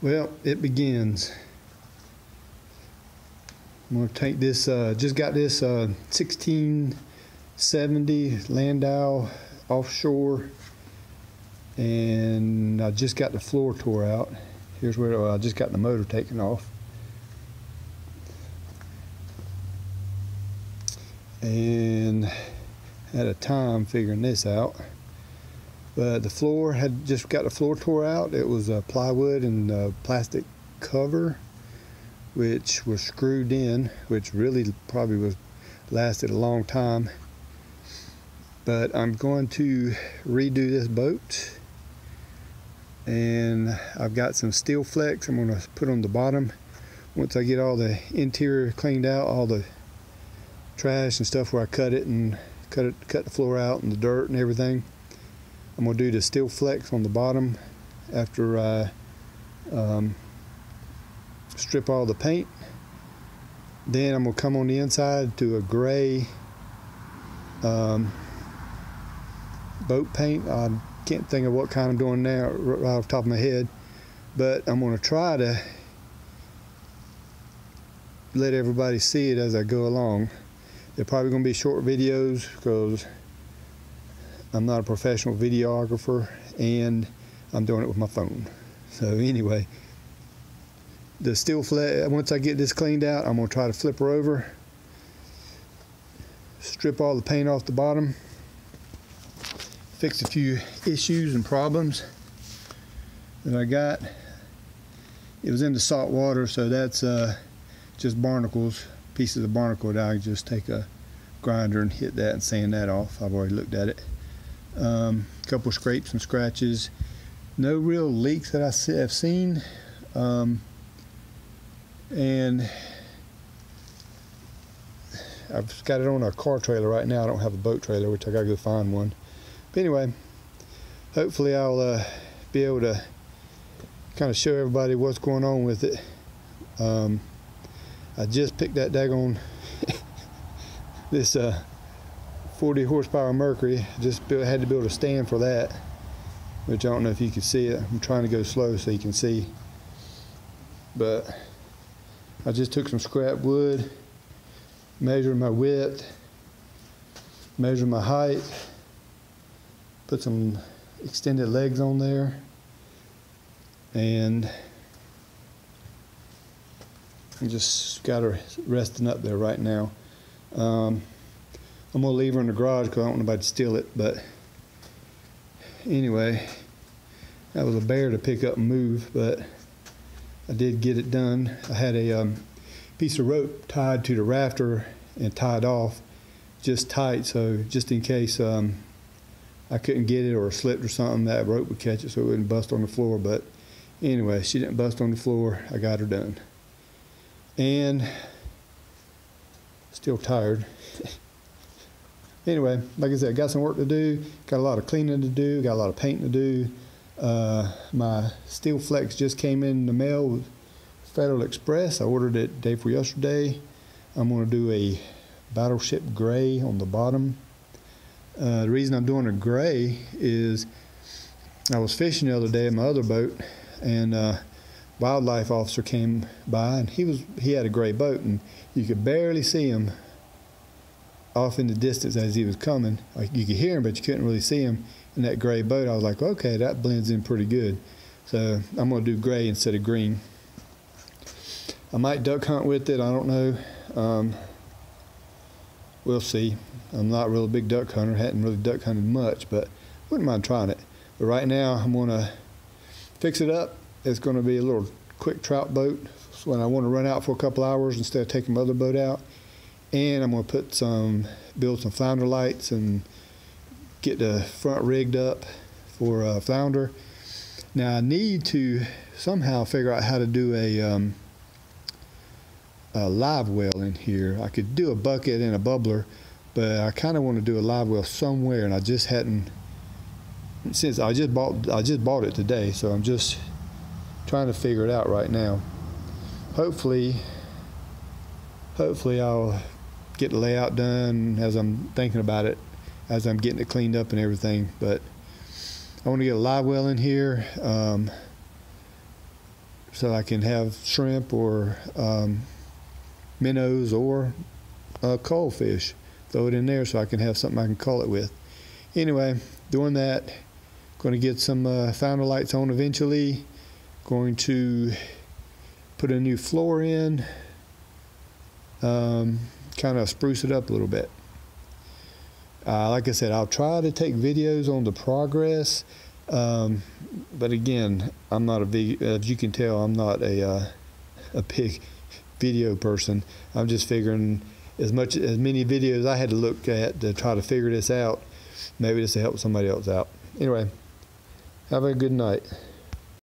Well, it begins. I'm going to take this, just got this 1670 Landau offshore, and I just got the floor tore out. Here's where I just got the motor taken off. And had a time figuring this out. But the floor, had just got the floor tore out. It was plywood and plastic cover, which was screwed in, which really probably was lasted a long time. But I'm going to redo this boat, and I've got some steel flex I'm going to put on the bottom. Once I get all the interior cleaned out, all the trash and stuff where I cut it and cut the floor out and the dirt and everything, I'm going to do the steel flex on the bottom after I strip all the paint. Then I'm going to come on the inside to a gray boat paint. I can't think of what kind I'm doing now right off the top of my head, but I'm going to try to let everybody see it as I go along. They're probably going to be short videos because I'm not a professional videographer and I'm doing it with my phone. So anyway, the steel flex, once I get this cleaned out, I'm going to try to flip her over, strip all the paint off the bottom, fix a few issues and problems that I got. It was in the salt water, so that's just barnacles, pieces of barnacle that I just take a grinder and hit that and sand that off. I've already looked at it. Couple scrapes and scratches. No real leaks that I have seen. And I've got it on a car trailer right now. I don't have a boat trailer, which I gotta go find one. But anyway, hopefully I'll be able to kind of show everybody what's going on with it. I just picked that daggone this 40 horsepower Mercury. Just had to build a stand for that, which I don't know if you can see it. I'm trying to go slow so you can see. But I just took some scrap wood, measured my width, measured my height, put some extended legs on there, and I just got her resting up there right now. I'm gonna leave her in the garage because I don't want nobody to steal it. But anyway, that was a bear to pick up and move, but I did get it done. I had a piece of rope tied to the rafter and tied off just tight, so just in case I couldn't get it or slipped or something, that rope would catch it so it wouldn't bust on the floor. But anyway, she didn't bust on the floor. I got her done. And still tired. Anyway, like I said, I got some work to do, got a lot of cleaning to do, got a lot of painting to do. My steel flex just came in the mail with Federal Express. I ordered it day before yesterday. I'm going to do a battleship gray on the bottom. The reason I'm doing a gray is I was fishing the other day in my other boat, and wildlife officer came by, and he had a gray boat, and you could barely see him off in the distance as he was coming. Like, you could hear him, but you couldn't really see him in that gray boat. I was like, okay, that blends in pretty good. So I'm going to do gray instead of green. I might duck hunt with it. I don't know. We'll see. I'm not really a big duck hunter. Hadn't really duck hunted much, but wouldn't mind trying it. But right now, I'm going to fix it up. It's going to be a little quick trout boat when I want to run out for a couple hours instead of taking my other boat out. And I'm going to build some flounder lights and get the front rigged up for flounder. Now I need to somehow figure out how to do a live well in here. I could do a bucket and a bubbler, but I kind of want to do a live well somewhere, and I just hadn't. Since I just bought it today, so I'm just trying to figure it out right now. Hopefully I'll get the layout done as I'm thinking about it, as I'm getting it cleaned up and everything. But I want to get a live well in here, so I can have shrimp or minnows or cullfish. Throw it in there so I can have something I can cull it with. Anyway, doing that. Going to get some founder lights on eventually. Going to put a new floor in. Kind of spruce it up a little bit. Like I said, I'll try to take videos on the progress. But again, I'm not as you can tell, I'm not a big video person. I'm just figuring as many videos I had to look at to try to figure this out. Maybe this will help somebody else out. Anyway, have a good night.